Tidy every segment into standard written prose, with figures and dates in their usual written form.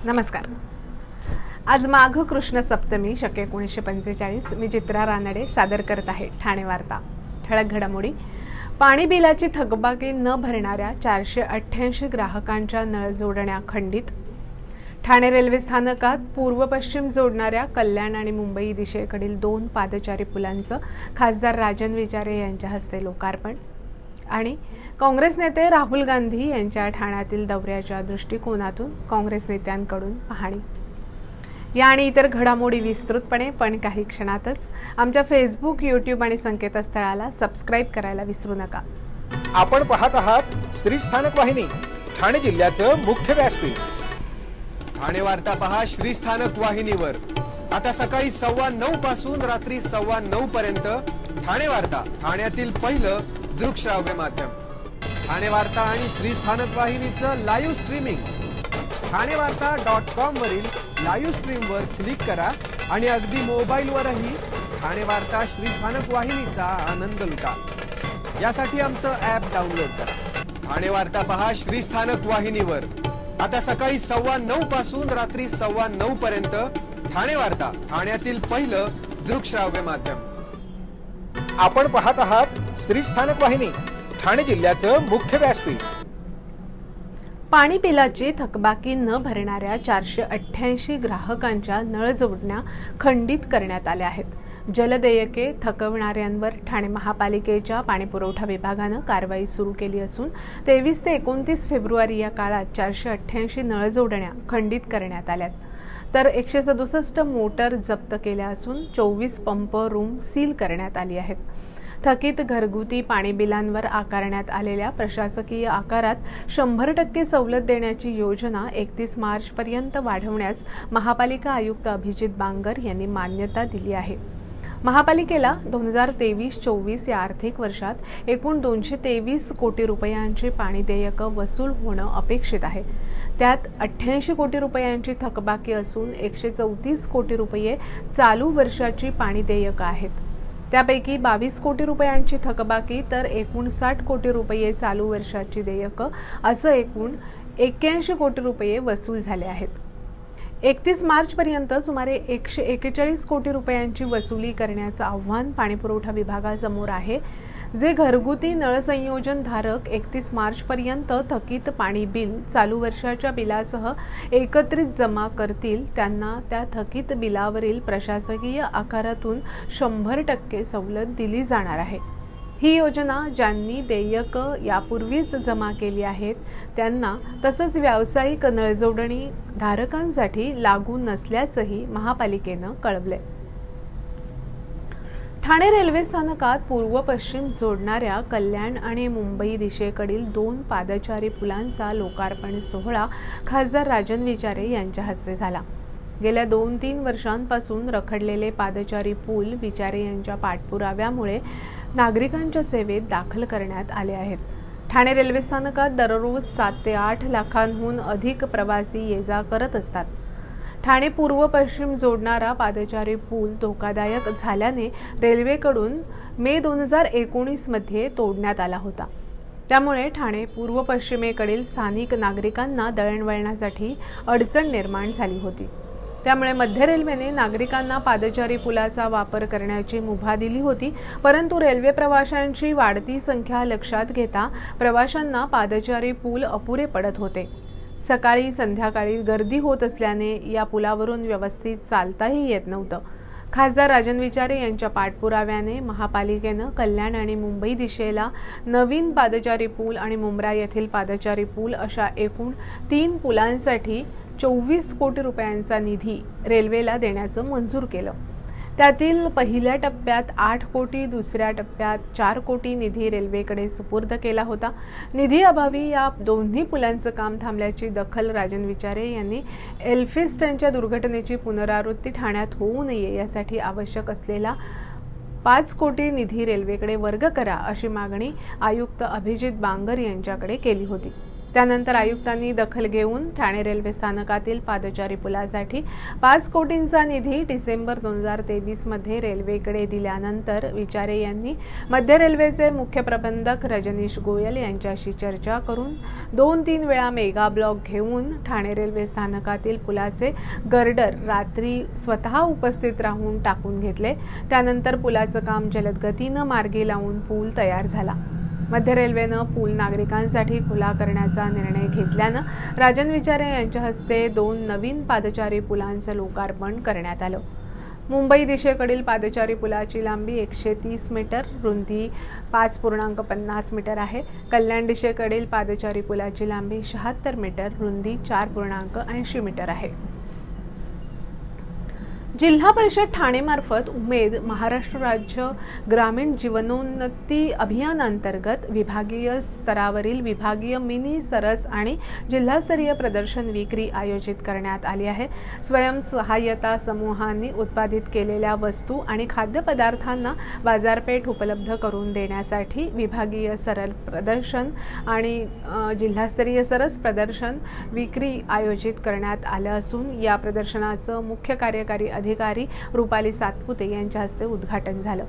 नमस्कार। आज माघ कृष्ण सप्तमी शके 1945। मी चित्रा रानडे सादर करत आहे ठाणे वार्ता। ठळक घडामोडी। पाणी बिलाची थकबाकी न भरणाऱ्या 488 ग्राहकांच्या नळ जोडण्या खंडित। ठाणे रेल्वे स्थानकात पूर्व पश्चिम जोडणाऱ्या कल्याण आणि मुंबई दिशेकडील 2 पादचारी पुलांचं खासदार राजन विचारे यांच्या हस्ते लोकार्पण। आणि काँग्रेस नेते राहुल गांधी यांच्या ठाण्यातील दौऱ्याच्या दृष्टिकोनातून काँग्रेस नेत्यांकडून पाहणी। या आणि इतर घडामोडी विस्तृतपणे पण काही क्षणातच आमच्या फेसबुक, यूट्यूब आणि संकेतस्थळाला सबस्क्राइब करायला विसरू नका। आपण पाहत आहात श्री स्थानक वाहिनी, ठाणे जिल्ह्याचं मुख्य व्यासपीठ। ठाणे वार्ता पहा श्री स्थानक वाहिनीवर। आता सकाळी 9:15 पासून रात्री 9:15 पर्यंत ठाणे वार्ता, ठाण्यातील पहिलं दृकश्राव्य माध्यम। ठाणे वार्ता आणि श्री स्थानक वाहिनीचं लाईव्ह स्ट्रीमिंग ठाणेवार्ता.com वरील लाईव्ह स्ट्रीमवर क्लिक करा आणि अगदी मोबाईलवरही ठाणे वार्ता श्री स्थानक वाहिनीचा आनंद लुटा। यासाठी आमचं ॲप डाउनलोड करा। ठाणे वार्ता पहा श्री स्थानक वाहिनीवर। आता सकाळी 9:15 पासून रात्री 9:15 पर्यंत ठाणे वार्ता, ठाण्यातील पहिलं दृकश्राव्य माध्यम। आपण पाहत आहात श्री स्थानक वाहिनी, ठाणे जिल्ह्याचं मुख्य व्यासपीठ। पाणी बिलाची थकबाकी न भरणाऱ्या 488 ग्राहकांच्या नळ जोडण्या खंडित करण्यात आल्या आहेत। जलदेयके थकवणाऱ्यांवर ठाणे महापालिकेच्या पाणीपुरवठा विभागानं कारवाई सुरू केली असून 23 ते 29 फेब्रुवारी या काळात 488 नळ जोडण्या खंडित करण्यात आल्यात। तर 167 मोटर जप्त केल्या असून 24 पंप रूम सील करण्यात आली आहेत। थकीत घरगुती पाणी बिलांवर आकारण्यात आलेल्या प्रशासकीय आकारात 100% सवलत देण्याची योजना 31 मार्च पर्यंत वाढवण्यास महापालिका आयुक्त अभिजित बांगर यांनी मान्यता दिली आहे। महापालिकेला 2023-24 या आर्थिक वर्षात एकूण 223 कोटी रुपयांची पाणी देयकं वसूल होणं अपेक्षित आहे। त्यात 88 कोटी रुपयांची थकबाकी असून 134 कोटी रुपये चालू वर्षाची पाणी देयकं आहेत। त्यापैकी 22 कोटी रुपयांची थकबाकी तर 59 कोटी रुपये चालू वर्षाची देयकं असं एकूण 81 कोटी रुपये वसूल झाले आहेत। 31 मार्च पर्यंत सुमारे 141 कोटी रुपयांची वसुली करण्याचं आव्हान पाणीपुरवठा विभागासमोर आहे। जे घरगुती नळ संयोजन धारक 31 मार्च पर्यंत थकीत पाणी बिल चालू वर्षाच्या बिलासह एकत्रित जमा करतील त्यांना त्या थकीत बिलावरील प्रशासकीय आकारातून 100% सवलत दिली जाणार आहे। ही योजना ज्यांनी देयकं यापूर्वीच जमा केली आहेत त्यांना तसंच व्यावसायिक नळजोडणी धारकांसाठी लागू नसल्याचंही महापालिकेनं कळवलंय। ठाणे रेल्वे स्थानकात पूर्व पश्चिम जोडणाऱ्या कल्याण आणि मुंबई दिशेकडील 2 पादचारी पुलांचा लोकार्पण सोहळा खासदार राजन विचारे यांच्या हस्ते झाला। गेल्या 2-3 वर्षांपासून रखडलेले पादचारी पूल विचारे यांच्या पाठपुराव्यामुळे नागरिकांच्या सेवेत दाखल करण्यात आले आहेत। ठाणे रेल्वे स्थानकात दररोज 7 ते 8 लाखांहून अधिक प्रवासी ये-जा करत असतात। ठाणे पूर्व पश्चिम जोडणारा पादचारी पूल धोकादायक झाल्याने रेल्वेकडून मे 2019 मध्ये तोडण्यात आला होता। त्यामुळे ठाणे पूर्व पश्चिमेकडील स्थानिक नागरिकांना दळणवळणासाठी अडचण निर्माण झाली होती। त्यामुळे मध्य रेल्वेने नागरिकांना पादचारी पुलाचा वापर करण्याची मुभा दिली होती, परंतु रेल्वे प्रवाशांची वाढती संख्या लक्षात घेता प्रवाशांना पादचारी पूल अपुरे पडत होते। सकाळी संध्याकाळी गर्दी होत असल्याने या पुलावरून व्यवस्थित चालताही येत नव्हतं। खासदार राजन विचारे यांच्या पाठपुराव्याने महापालिकेनं कल्याण आणि मुंबई दिशेला नवीन पादचारी पूल आणि मुंब्रा येथील पादचारी पूल अशा एकूण 3 पुलांसाठी 24 कोटी रुपयांचा निधी रेल्वेला देण्याचं मंजूर केलं। त्यातील पहिल्या टप्प्यात 8 कोटी, दुसऱ्या टप्प्यात 4 कोटी निधी रेल्वेकडे सुपूर्द केला होता। निधी अभावी या दोन्ही पुलांचं काम थांबल्याची दखल राजन विचारे यांनी एल्फिस्टनच्या दुर्घटनेची पुनरावृत्ती ठाण्यात होऊ नये यासाठी आवश्यक असलेला 5 कोटी निधी रेल्वेकडे वर्ग करा अशी मागणी आयुक्त अभिजित बांगर यांच्याकडे केली होती। त्यानंतर आयुक्तांनी दखल घेऊन ठाणे रेल्वे स्थानकातील पादचारी पुलासाठी 5 कोटींचा निधी डिसेंबर 2023 मध्ये रेल्वेकडे दिल्यानंतर विचारे यांनी मध्य रेल्वेचे मुख्य प्रबंधक रजनीश गोयल यांच्याशी चर्चा करून 2-3 वेळा मेगा ब्लॉक घेऊन ठाणे रेल्वे स्थानकातील पुलाचे गर्डर रात्री स्वतः उपस्थित राहून टाकून घेतले। त्यानंतर पुलाचं काम जलद गतीनं मार्गी लावून पूल तयार झाला। मध्य रेल्वेनं पूल नागरिकांसाठी खुला करण्याचा निर्णय घेतल्यानं राजन विचारे यांच्या हस्ते 2 नवीन पादचारी पुलांचं लोकार्पण करण्यात आलं। मुंबई दिशेकडील पादचारी पुलाची लांबी 130 मीटर, रुंदी 5.50 मीटर आहे। कल्याण दिशेकडील पादचारी पुलाची लांबी 76 मीटर, रुंदी 4.80 मीटर आहे। जिल्हा परिषद ठाणेमार्फत उमेद महाराष्ट्र राज्य ग्रामीण जीवनोन्नती अभियानांतर्गत विभागीय स्तरावरील विभागीय मिनी सरस आणि जिल्हास्तरीय प्रदर्शन विक्री आयोजित करण्यात आली आहे। स्वयंसहाय्यता समूहांनी उत्पादित केलेल्या वस्तू आणि खाद्यपदार्थांना बाजारपेठ उपलब्ध करून देण्यासाठी विभागीय सरस प्रदर्शन आणि जिल्हास्तरीय सरस प्रदर्शन विक्री आयोजित करण्यात आलं असून या प्रदर्शनाचं मुख्य कार्यकारी अधिकारी रुपाली सातपुते यांच्या हस्ते उद्घाटन झालं।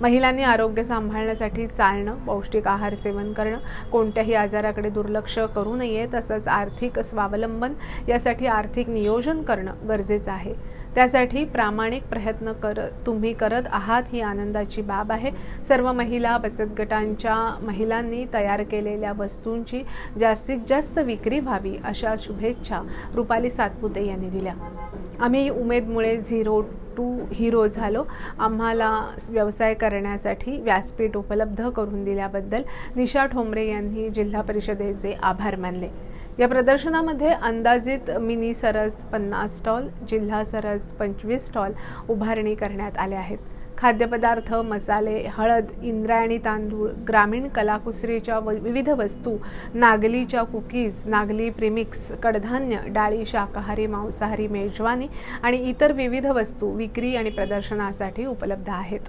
महिलांनी आरोग्य सांभाळण्यासाठी चालणं, पौष्टिक आहार सेवन करणं, कोणत्याही आजाराकडे दुर्लक्ष करू नये, तसंच आर्थिक स्वावलंबन यासाठी आर्थिक नियोजन करणं गरजेचं आहे। त्यासाठी प्रामाणिक प्रयत्न तुम्ही करत आहात ही आनंदाची बाब आहे। सर्व महिला बचत गटांच्या महिलांनी तयार केलेल्या वस्तूंची जास्तीत जास्त विक्री व्हावी अशा शुभेच्छा रुपाली सातपुते यांनी दिल्या। आम्ही उमेदमुळे 0 to हिरो झालो। आम्हाला व्यवसाय करण्यासाठी व्यासपीठ उपलब्ध करून दिल्याबद्दल निशा ठोंबरे यांनी जिल्हा परिषदेचे आभार मानले। या प्रदर्शनामध्ये अंदाजित मिनी सरस 50 स्टॉल, जिल्हा सरस 25 स्टॉल उभारणी करण्यात आले आहेत। खाद्यपदार्थ, मसाले, हळद, इंद्रायणी तांदूळ, ग्रामीण कलाकुसरीच्या विविध वस्तू, नागलीच्या कुकीज, नागली प्रीमिक्स, कडधान्य, डाळी, शाकाहारी, मांसाहारी मेजवानी आणि इतर विविध वस्तू विक्री आणि प्रदर्शनासाठी उपलब्ध आहेत।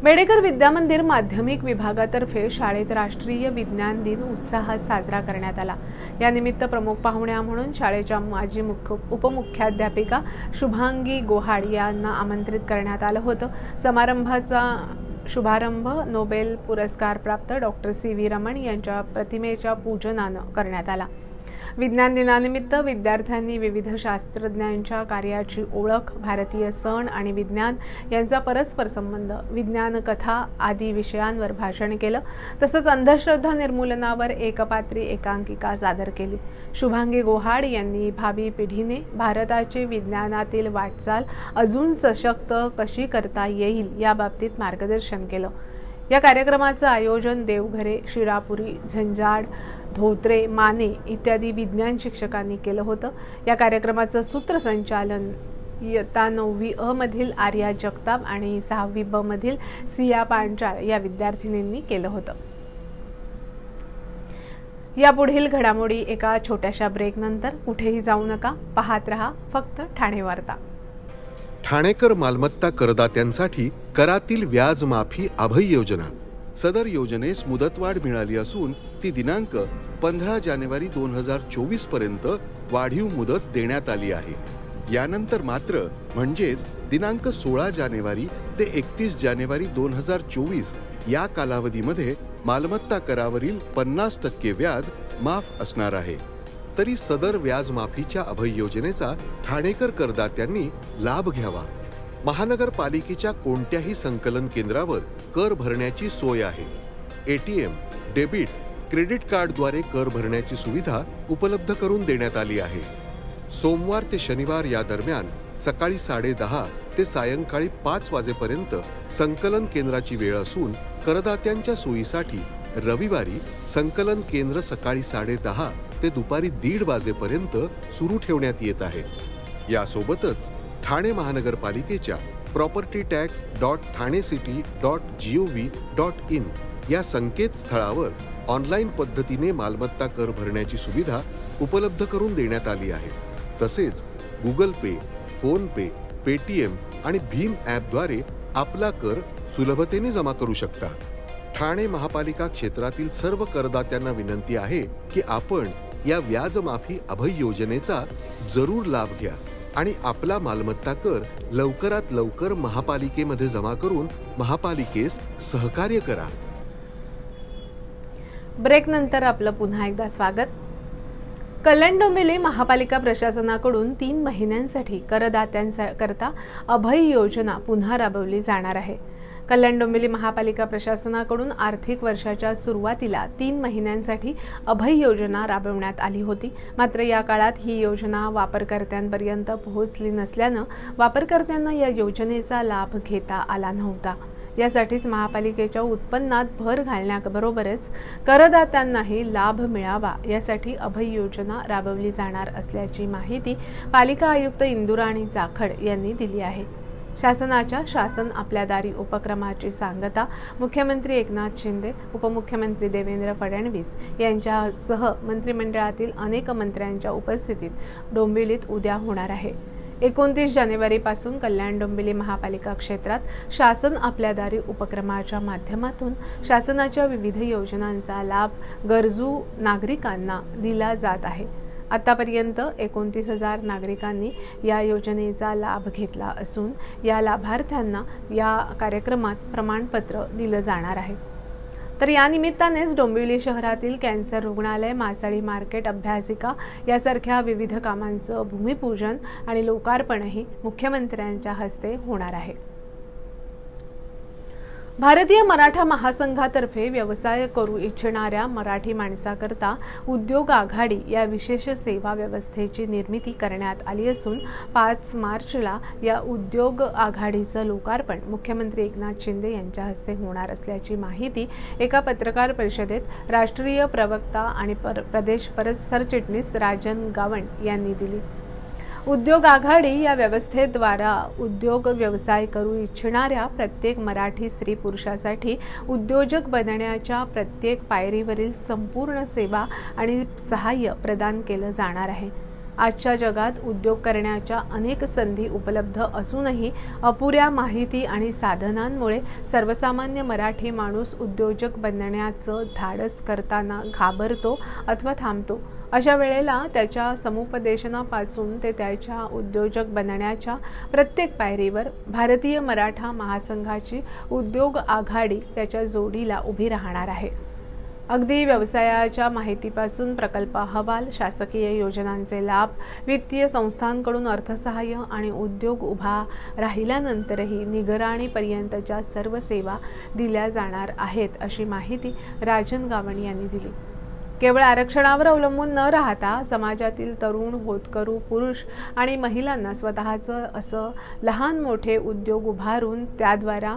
मेडेकर विद्यामंदिर माध्यमिक विभागातर्फे शाळेत राष्ट्रीय विज्ञान दिन उत्साहात साजरा करण्यात आला। या निमित्त प्रमुख पाहुण्या म्हणून शाळेच्या माजी उपमुख्याध्यापिका शुभांगी गोहाड यांना आमंत्रित करण्यात आलं होतं। समारंभाचा शुभारंभ नोबेल पुरस्कार प्राप्त डॉक्टर CV रमण यांच्या प्रतिमेच्या पूजनानं करण्यात आला। विज्ञान दिनानिमित्त विद्यार्थ्यांनी विविध शास्त्रज्ञांच्या कार्याची ओळख, भारतीय सण आणि विज्ञान यांचा परस्पर संबंध, विज्ञान कथा आदी विषयांवर भाषण केलं। तसंच अंधश्रद्धा निर्मूलनावर एकपात्री एकांकिका सादर केली। शुभांगी गोहाड यांनी भावी पिढीने भारताची विज्ञानातील वाटचाल अजून सशक्त कशी करता येईल याबाबतीत मार्गदर्शन केलं। या कार्यक्रमाचं आयोजन देवघरे, शिरापुरी, झंजाड, धोत्रे, माने इत्यादी विज्ञान शिक्षकांनी केलं होतं। या कार्यक्रमाचं सूत्रसंचालन इयत्ता 9वी अ मधील आर्या जगताप आणि 6वी ब मधील सिया पांचाळ या विद्यार्थिनींनी केलं होतं। यापुढील घडामोडी एका छोट्याशा ब्रेक नंतर कुठेही जाऊ नका, पाहत रहा फक्त ठाणे वार्ता। ठाणेकर मालमत्ता करदात्यांसाठी करातील व्याज माफी अभय योजना। सदर योजनेस मुदतवाढ मिळाली असून ती दिनांक 15 जानेवारी 2024 पर्यंत वाढीव मुदत देण्यात आली आहे। यानंतर मात्र म्हणजेच दिनांक 16 जानेवारी ते 31 जानेवारी 2024 या कालावधीमध्ये मालमत्ता करावरील 50% व्याज माफ असणार आहे। तरी सदर व्याज माफीच्या अभय योजनेचा ठाणेकर करदात्यांनी लाभ घ्यावा। महानगरपालिकेच्या कोणत्याही संकलन केंद्रावर कर भरण्याची सोय आहे। ATM, डेबिट, क्रेडिट कार्डद्वारे कर भरण्याची सुविधा उपलब्ध करून देण्यात आली आहे। सोमवार ते शनिवार या दरम्यान सकाळी 10:30 ते सायंकाळी 5 वाजेपर्यंत संकलन केंद्राची वेळ असून करदात्यांच्या सोयीसाठी रविवारी संकलन केंद्र सकाळी 10:30 ते दुपारी 1:30 वाजेपर्यंत सुरू ठेवण्यात येत आहे। यासोबतच ठाणे महानगरपालिकेच्या propertytax.thanecity.gov.in या संकेतस्थळावर ऑनलाईन पद्धतीने मालमत्ता कर भरण्याची सुविधा उपलब्ध करून देण्यात आली आहे। तसेच गुगल पे, फोन पे, पेटीएम आणि भीम ॲपद्वारे आपला कर सुलभतेने जमा करू शकता। ठाणे महापालिका क्षेत्रातील सर्व करदात्यांना विनंती आहे की आपण या व्याज माफी अभय योजनेचा जरूर लाभ घ्या आणि आपला मालमत्ता कर लवकरात लवकर महापालिकेमध्ये जमा करून महापालिकेस सहकार्य करा। ब्रेक नंतर आपलं पुन्हा एकदा स्वागत। कल्याण डोंबिवली महापालिका प्रशासनाकडून 3 महिन्यांसाठी करदात्यांकरता अभय योजना पुन्हा राबवली जाणार आहे। कल्याण डोंबिवली महापालिका प्रशासनाकडून आर्थिक वर्षाच्या सुरुवातीला 3 महिन्यांसाठी अभय योजना राबवण्यात आली होती। मात्र या काळात ही योजना वापरकर्त्यांपर्यंत पोहोचली नसल्यानं वापरकर्त्यांना या योजनेचा लाभ घेता आला नव्हता। यासाठीच महापालिकेच्या उत्पन्नात भर घालण्याबरोबरच करदात्यांनाही लाभ मिळावा यासाठी अभय योजना राबवली जाणार असल्याची माहिती पालिका आयुक्त इंदुराणी जाखड यांनी दिली आहे। शासनाच्या शासन आपल्या दारी उपक्रमाची सांगता मुख्यमंत्री एकनाथ शिंदे, उपमुख्यमंत्री देवेंद्र फडणवीस यांच्यासह मंत्रिमंडळातील अनेक मंत्र्यांच्या उपस्थितीत डोंबिवलीत उद्या होणार आहे। 29 जानेवारीपासून कल्याण डोंबिवली महापालिका क्षेत्रात शासन आपल्या दारी उपक्रमाच्या माध्यमातून शासनाच्या विविध योजनांचा लाभ गरजू नागरिकांना दिला जात आहे। आतापर्यंत 29,000 नागरिकांनी या योजनेचा लाभ घेतला असून या लाभार्थ्यांना या कार्यक्रमात प्रमाणपत्र दिलं जाणार आहे। तर या निमित्तानेच डोंबिवली शहरातील कॅन्सर रुग्णालय, मासळी मार्केट, अभ्यासिका यासारख्या विविध कामांचं भूमिपूजन आणि लोकार्पणही मुख्यमंत्र्यांच्या हस्ते होणार आहे। भारतीय मराठा महासंघातर्फे व्यवसाय करू इच्छिणाऱ्या मराठी माणसाकरता उद्योग आघाडी या विशेष सेवा व्यवस्थेची निर्मिती करण्यात आली असून 5 मार्चला या उद्योग आघाडीचं लोकार्पण मुख्यमंत्री एकनाथ शिंदे यांच्या हस्ते होणार असल्याची माहिती एका पत्रकार परिषदेत राष्ट्रीय प्रवक्ता आणि प्रदेश सरचिटणीस राजन गावण यांनी दिली। उद्योग आघाडी या व्यवस्थेद्वारा उद्योग व्यवसाय करू इच्छिणाऱ्या प्रत्येक मराठी स्त्री पुरुषासाठी उद्योजक बनण्याच्या प्रत्येक पायरीवरील संपूर्ण सेवा आणि सहाय्य प्रदान केलं जाणार आहे। आजच्या जगात उद्योग करण्याच्या अनेक संधी उपलब्ध असूनही अपुऱ्या माहिती आणि साधनांमुळे सर्वसामान्य मराठी माणूस उद्योजक बनण्याचं धाडस करताना घाबरतो अथवा थांबतो। अशा वेळेला त्याच्या समुपदेशनापासून ते त्याच्या उद्योजक बनण्याच्या प्रत्येक पायरीवर भारतीय मराठा महासंघाची उद्योग आघाडी त्याच्या जोडीला उभी राहणार आहे। अगदी व्यवसायाच्या माहितीपासून प्रकल्प अहवाल, शासकीय योजनांचे लाभ, वित्तीय संस्थांकडून अर्थसहाय्य आणि उद्योग उभा राहिल्यानंतरही निगराणीपर्यंतच्या सर्व सेवा दिल्या जाणार आहेत अशी माहिती राजन गावण यांनी दिली। केवळ आरक्षणावर अवलंबून न राहता समाजातील तरुण, होतकरू, पुरुष आणि महिलांना स्वतःचं असं लहान मोठे उद्योग उभारून त्याद्वारा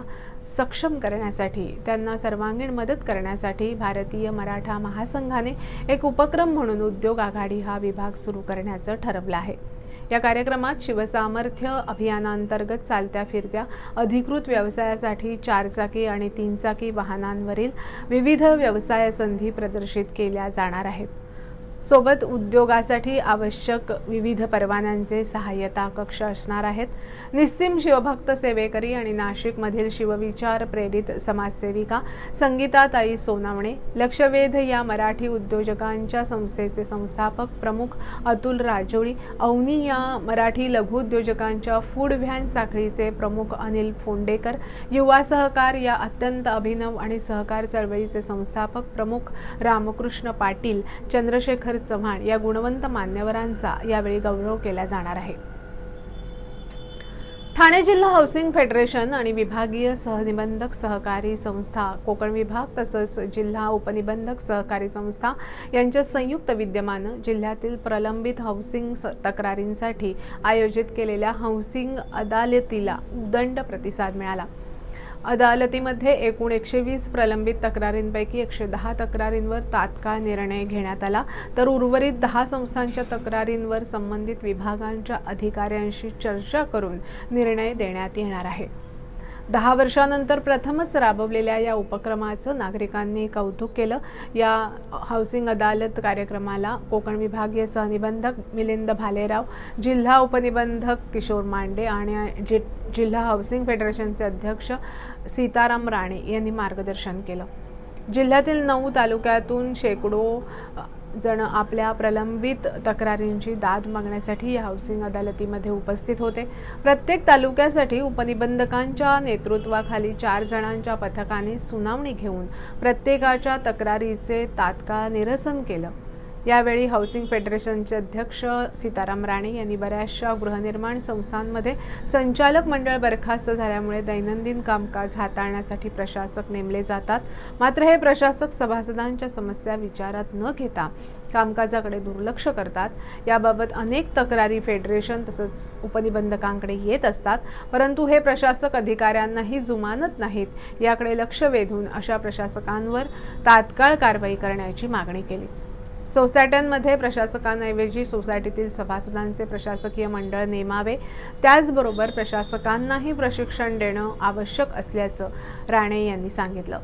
सक्षम करण्यासाठी, त्यांना सर्वांगीण मदत करण्यासाठी भारतीय मराठा महासंघाने एक उपक्रम म्हणून उद्योग आघाडी हा विभाग सुरू करण्याचं ठरवलं आहे। या कार्यक्रमात शिवसामर्थ्य अभियानांतर्गत चालत्या फिरत्या अधिकृत व्यवसायासाठी 4 चाकी आणि 3 चाकी वाहनांवरील विविध व्यवसाय संधी प्रदर्शित केल्या जाणार आहेत। सोबत उद्योगासाठी आवश्यक विविध परवान्यांचे सहाय्यता कक्ष असणार आहेत। निस्सीम शिवभक्त सेवेकरी आणि नाशिकमधील शिवविचार प्रेरित समाजसेविका संगीताताई सोनावणे, लक्षवेध या मराठी उद्योजकांच्या संस्थेचे संस्थापक प्रमुख अतुल राजोळी, अवनी या मराठी लघु उद्योजकांच्या फूड व्हॅन साखळीचे प्रमुख अनिल फोंडेकर, युवा सहकार या अत्यंत अभिनव आणि सहकार चळवळीचे संस्थापक प्रमुख रामकृष्ण पाटील, चंद्रशेखर चव्हाण या गुणवंत मान्यवरांचा यावेळी गौरव केला जाणार आहे। ठाणे जिल्हा हाऊसिंग फेडरेशन आणि विभागीय सहनिबंधक सहकारी संस्था कोकण विभाग तसंच जिल्हा उपनिबंधक सहकारी संस्था यांच्या संयुक्त विद्यमानं जिल्ह्यातील प्रलंबित हाऊसिंग तक्रारींसाठी आयोजित केलेल्या हाऊसिंग अदालतीला उदंड प्रतिसाद मिळाला। अदालतीमध्ये एकूण 120 प्रलंबित तक्रारींपैकी 110 तक्रारींवर तात्काळ निर्णय घेण्यात आला, तर उर्वरित 10 संस्थांच्या तक्रारींवर संबंधित विभागांच्या अधिकाऱ्यांशी चर्चा करून निर्णय देण्यात येणार आहे। 10 वर्षांनंतर प्रथमच राबवलेल्या या उपक्रमाचं नागरिकांनी कौतुक केलं। या हाऊसिंग अदालत कार्यक्रमाला कोकण विभागीय सहनिबंधक मिलिंद भालेराव, जिल्हा उपनिबंधक किशोर मांडे आणि जिल्हा हाऊसिंग फेडरेशनचे अध्यक्ष सीताराम राणे यांनी मार्गदर्शन केलं। जिल्ह्यातील 9 तालुक्यातून शेकडो जण आपल्या प्रलंबित तक्रारींची दाद मागण्यासाठी या हाऊसिंग अदालतीमध्ये उपस्थित होते। प्रत्येक तालुक्यासाठी उपनिबंधकांच्या नेतृत्वाखाली 4 जणांच्या पथकाने सुनावणी घेऊन प्रत्येकाच्या तक्रारीचे तात्काळ निरसन केलं। यावेळी हाऊसिंग फेडरेशनचे अध्यक्ष सीताराम राणे यांनी बऱ्याचशा गृहनिर्माण संस्थांमध्ये संचालक मंडळ बरखास्त झाल्यामुळे दैनंदिन कामकाज हाताळण्यासाठी प्रशासक नेमले जातात, मात्र हे प्रशासक सभासदांच्या समस्या विचारात न घेता कामकाजाकडे दुर्लक्ष करतात। याबाबत अनेक तक्रारी फेडरेशन तसंच उपनिबंधकांकडे येत असतात, परंतु हे प्रशासक अधिकाऱ्यांनाही जुमानत नाहीत। याकडे लक्ष वेधून अशा प्रशासकांवर तात्काळ कारवाई करण्याची मागणी केली। सोसायट्यांमध्ये प्रशासकांऐवजी सोसायटीतील सभासदांचे प्रशासकीय मंडळ नेमावे, त्याचबरोबर प्रशासकांनाही प्रशिक्षण देणं आवश्यक असल्याचं राणे यांनी सांगितलं।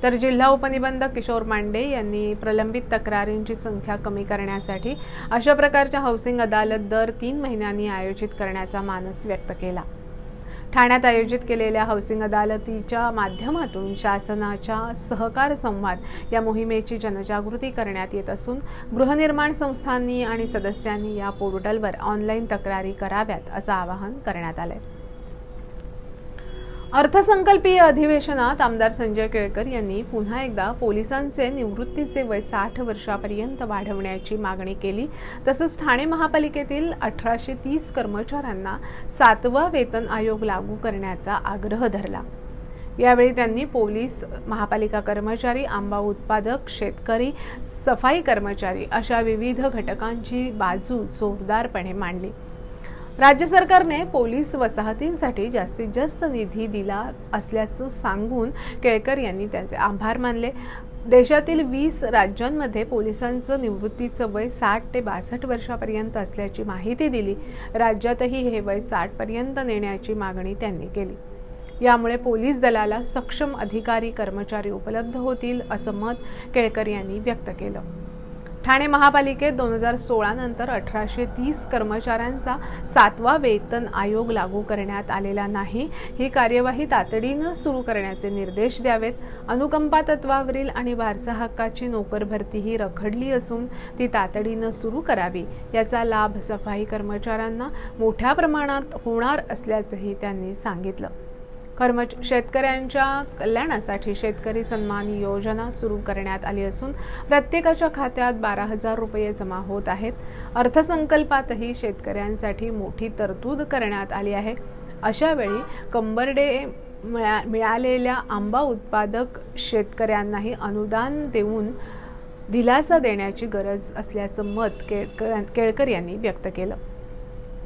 तर जिल्हा उपनिबंधक किशोर मांडे यांनी प्रलंबित तक्रारींची संख्या कमी करण्यासाठी अशा प्रकारच्या हाऊसिंग अदालत दर 3 महिन्यांनी आयोजित करण्याचा मानस व्यक्त केला। ठाण्यात आयोजित केलेल्या हाऊसिंग अदालतीच्या माध्यमातून शासनाच्या सहकार संवाद या मोहिमेची जनजागृती करण्यात येत असून गृहनिर्माण संस्थांनी आणि सदस्यांनी या पोर्टलवर ऑनलाईन तक्रारी कराव्यात असं आवाहन करण्यात आलंय। अर्थसंकल्पीय अधिवेशनात आमदार संजय केळकर यांनी पुन्हा एकदा पोलिसांचे निवृत्तीचे वय 60 वर्षापर्यंत वाढवण्याची मागणी केली। तसंच ठाणे महापालिकेतील 1830 कर्मचाऱ्यांना 7वा वेतन आयोग लागू करण्याचा आग्रह धरला। यावेळी त्यांनी पोलीस, महापालिका कर्मचारी, आंबा उत्पादक, शेतकरी, सफाई कर्मचारी अशा विविध घटकांची बाजू जोरदारपणे मांडली। राज्य सरकारने पोलीस वसाहतींसाठी जास्तीत जास्त निधी दिला असल्याचं सांगून केळकर यांनी त्यांचे आभार मानले। देशातील 20 राज्यांमध्ये पोलिसांचं निवृत्तीचं वय 60 ते 62 वर्षापर्यंत असल्याची माहिती दिली। राज्यातही हे वय 60 पर्यंत नेण्याची मागणी त्यांनी केली। यामुळे पोलीस दलाला सक्षम अधिकारी कर्मचारी उपलब्ध होतील असं मत केळकर यांनी व्यक्त केलं। ठाणे महापालिकेत 2016 नंतर 1830 कर्मचाऱ्यांचा 7वा वेतन आयोग लागू करण्यात आलेला नाही। ही कार्यवाही तातडीनं सुरू करण्याचे निर्देश द्यावेत। अनुकंपा तत्वावरील आणि वारसा हक्काची नोकर भरती ही रखडली असून ती तातडीनं सुरू करावी। याचा लाभ सफाई कर्मचाऱ्यांना मोठ्या प्रमाणात होणार असल्याचंही त्यांनी सांगितलं। शेतकऱ्यांच्या कल्याणासाठी शेतकरी सन्मान योजना सुरू करण्यात आली असून प्रत्येकाच्या खात्यात 12,000 रुपये जमा होत आहेत। अर्थसंकल्पातही शेतकऱ्यांसाठी मोठी तरतूद करण्यात आली आहे। अशा वेळी कंबरडे मिळालेल्या आंबा उत्पादक शेतकऱ्यांनाही अनुदान देऊन दिलासा देण्याची गरज असल्याचं मत केळकर यांनी व्यक्त केलं।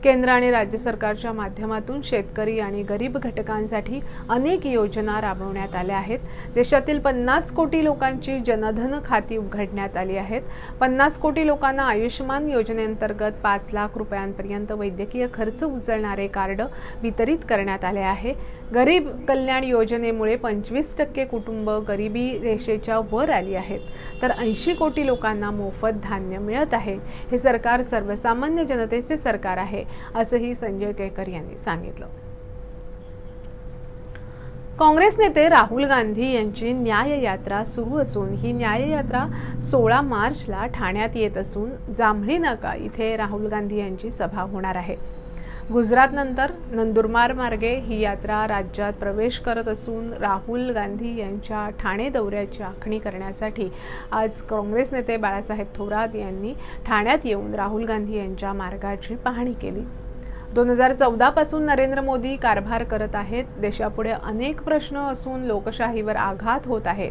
केंद्र आणि राज्य सरकारच्या माध्यमातून शेतकरी आणि गरीब घटकांसाठी अनेक योजना राबवण्यात आल्या आहेत। देशातील 50 कोटी लोकांची जनधन खाती उघडण्यात आली आहेत। 50 कोटी लोकांना आयुष्मान योजनेअंतर्गत 5 लाख रुपयांपर्यंत वैद्यकीय खर्च उचलणारे कार्ड वितरित करण्यात आले आहे। गरीब कल्याण योजनेमुळे 25% कुटुंब गरिबी रेषेच्या वर आली आहेत, तर 80 कोटी लोकांना मोफत धान्य मिळत आहे। हे सरकार सर्वसामान्य जनतेचे सरकार आहे असंही संजय केळकर यांनी सांगितलं। काँग्रेस नेते राहुल गांधी यांची न्याय यात्रा सुरू असून ही न्याय यात्रा 16 मार्चला ठाण्यात येत असून जांभळी नाका इथे राहुल गांधी यांची सभा होणार आहे। गुजरात नंतर नंदुरबार मार्गे ही यात्रा राज्यात प्रवेश करत असून राहुल गांधी यांच्या ठाणे दौऱ्याची आखणी करण्यासाठी आज काँग्रेस नेते बाळासाहेब थोरात यांनी ठाण्यात येऊन राहुल गांधी यांच्या मार्गाची पाहणी केली। 2014 पासून नरेंद्र मोदी कारभार करत आहेत। देशापुढे अनेक प्रश्न असून लोकशाहीवर आघात होत आहे।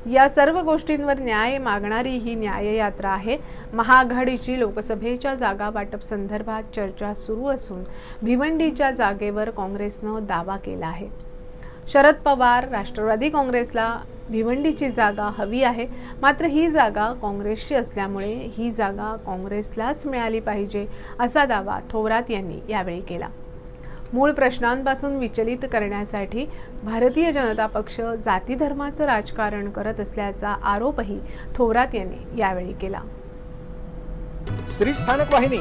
या सर्व गोष्टींवर न्याय मागणारी ही न्याय यात्रा आहे। महाआघाडीची लोकसभेच्या जागा वाटप संदर्भात चर्चा सुरू असून भिवंडीच्या जागेवर काँग्रेसनं दावा केला आहे। शरद पवार राष्ट्रवादी काँग्रेसला भिवंडीची जागा हवी आहे, मात्र ही जागा काँग्रेसची असल्यामुळे ही जागा काँग्रेसलाच मिळाली पाहिजे असा दावा थोरात यांनी यावेळी केला। मूळ प्रश्नांपासून विचलित करण्यासाठी भारतीय जनता पक्ष जाती धर्माचं राजकारण करत असल्याचा आरोपही थोरात यांनी यावेळी केला। श्री स्थानक वाहिनी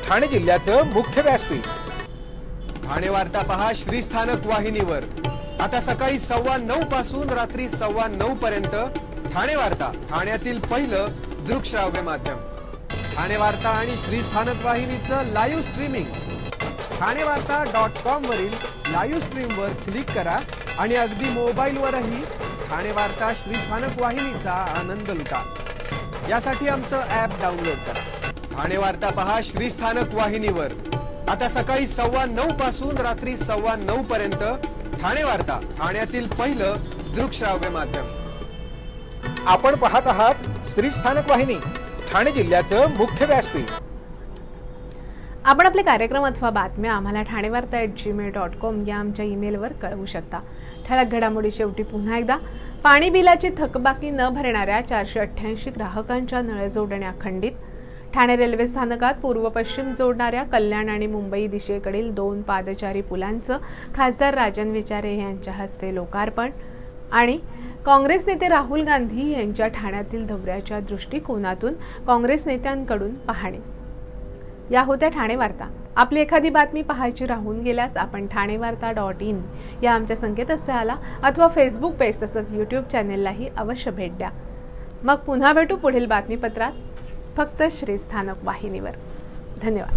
ठाणे जिल्ह्याचं मुख्य व्यासपीठ। ठाणे वार्ता पहा श्री स्थानक वाहिनीवर आता सकाळी 9:15 पासून रात्री 9:15 पर्यंत ठाणे वार्ता, ठाण्यातील पहिलं दृकश्राव्य माध्यम. ठाणे वार्ता आणि श्री स्थानक वाहिनीचं लाईव्ह स्ट्रीमिंग. ठाणेवार्ता.com वरील लाईव्ह स्ट्रीमवर क्लिक करा आणि अगदी मोबाईलवरही ठाणे वार्ता श्री स्थानक वाहिनीचा आनंद लुटा. यासाठी आमचं ॲप डाउनलोड करा. ठाणे वार्ता पहा श्री स्थानक वाहिनीवर. आता सकाळी 9:15 पासून रात्री 9:15 पर्यंत. ठाणे वार्ता, ठाण्यातील पहिलं दृकश्राव्य माध्यम. आपण पाहत आहात श्री स्थानक वाहिनी, ठाणे जिल्ह्याचं मुख्य व्यासपीठ. आपण आपले कार्यक्रम अथवा बातम्या आम्हाला ठाणेवार्ता@gmail.com या आमच्या ईमेलवर कळवू शकता. ठळक घडामोडी शेवटी पुन्हा एकदा. पाणी बिलाची थकबाकी न भरणाऱ्या 488 ग्राहकांच्या नळ जोडण्या खंडित. ठाणे रेल्वे स्थानकात पूर्व पश्चिम जोडणाऱ्या कल्याण आणि मुंबई दिशेकडील 2 पादचारी पुलांचं खासदार राजन विचारे यांच्या हस्ते लोकार्पण. आणि काँग्रेस नेते राहुल गांधी यांच्या ठाण्यातील दौऱ्याच्या दृष्टिकोनातून काँग्रेस नेत्यांकडून पाहणी. या होत्या ठाणे वार्ता. आपली एखादी बातमी पाहायची राहून गेल्यास आपण ठाणेवार्ता.in या आमच्या संकेतस्थळाला अथवा फेसबुक पेज तसंच यूट्यूब चॅनेललाही अवश्य भेट द्या. मग पुन्हा भेटू पुढील बातमीपत्रात, फक्त श्री स्थानक वाहिनीवर. धन्यवाद.